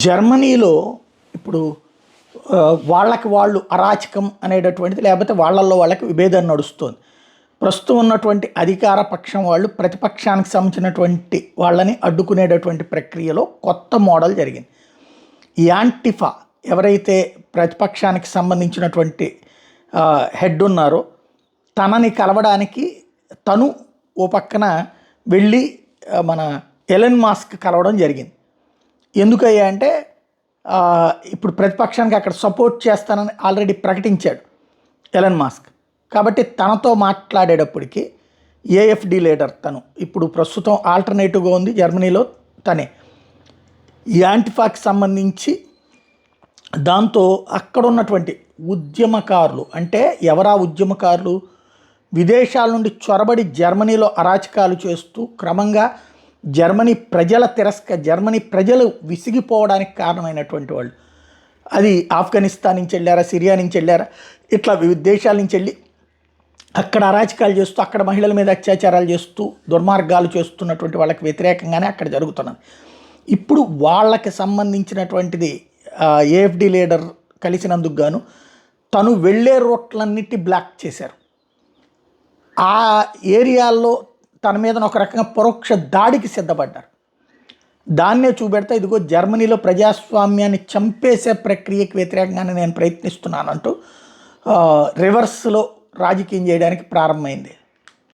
జర్మనీలో ఇప్పుడు వాళ్ళకి వాళ్ళు అరాచకం అనేటటువంటిది, లేకపోతే వాళ్ళల్లో వాళ్ళకి విభేదం నడుస్తుంది. ప్రస్తుతం ఉన్నటువంటి అధికార పక్షం వాళ్ళు ప్రతిపక్షానికి సంబంధించినటువంటి వాళ్ళని అడ్డుకునేటటువంటి ప్రక్రియలో కొత్త మోడల్ జరిగింది. యాంటిఫా ఎవరైతే ప్రతిపక్షానికి సంబంధించినటువంటి హెడ్ ఉన్నారో తనని కలవడానికి తను ఓ పక్కన వెళ్ళి మన ఎలన్ మాస్క్ కలవడం జరిగింది. ఎందుకయ్యా అంటే ఇప్పుడు ప్రతిపక్షానికి అక్కడ సపోర్ట్ చేస్తానని ఆల్రెడీ ప్రకటించాడు ఎలన్ మాస్క్. కాబట్టి తనతో మాట్లాడేటప్పటికి ఏఎఫ్డి లీడర్ తను ఇప్పుడు ప్రస్తుతం ఆల్టర్నేటివ్గా ఉంది జర్మనీలో తనే. యాంటిఫాకి సంబంధించి దాంతో అక్కడ ఉన్నటువంటి ఉద్యమకారులు, అంటే ఎవరా ఉద్యమకారులు, విదేశాల నుండి చొరబడి జర్మనీలో అరాచకాలు చేస్తూ క్రమంగా జర్మనీ ప్రజలు విసిగిపోవడానికి కారణమైనటువంటి వాళ్ళు. అది ఆఫ్ఘనిస్తాన్ నుంచి వెళ్ళారా, సిరియా నుంచి వెళ్ళారా, ఇట్లా వివిధ దేశాల నుంచి వెళ్ళి అక్కడ అరాచకాలు చేస్తూ, అక్కడ మహిళల మీద అత్యాచారాలు చేస్తూ, దుర్మార్గాలు చేస్తున్నటువంటి వాళ్ళకి వ్యతిరేకంగానే అక్కడ జరుగుతున్నది. ఇప్పుడు వాళ్ళకి సంబంధించినటువంటిది ఏఎఫ్డి లీడర్ కలిసినందుకు గాను తను వెళ్ళే రూట్లన్నిటి బ్లాక్ చేశారు. ఆ ఏరియాల్లో తన మీద ఒక రకంగా పరోక్ష దాడికి సిద్ధపడ్డారు. దాన్నే చూపెడితే ఇదిగో జర్మనీలో ప్రజాస్వామ్యాన్ని చంపేసే ప్రక్రియకి వ్యతిరేకంగానే నేను ప్రయత్నిస్తున్నానంటూ రివర్స్లో రాజకీయం చేయడానికి ప్రారంభమైంది.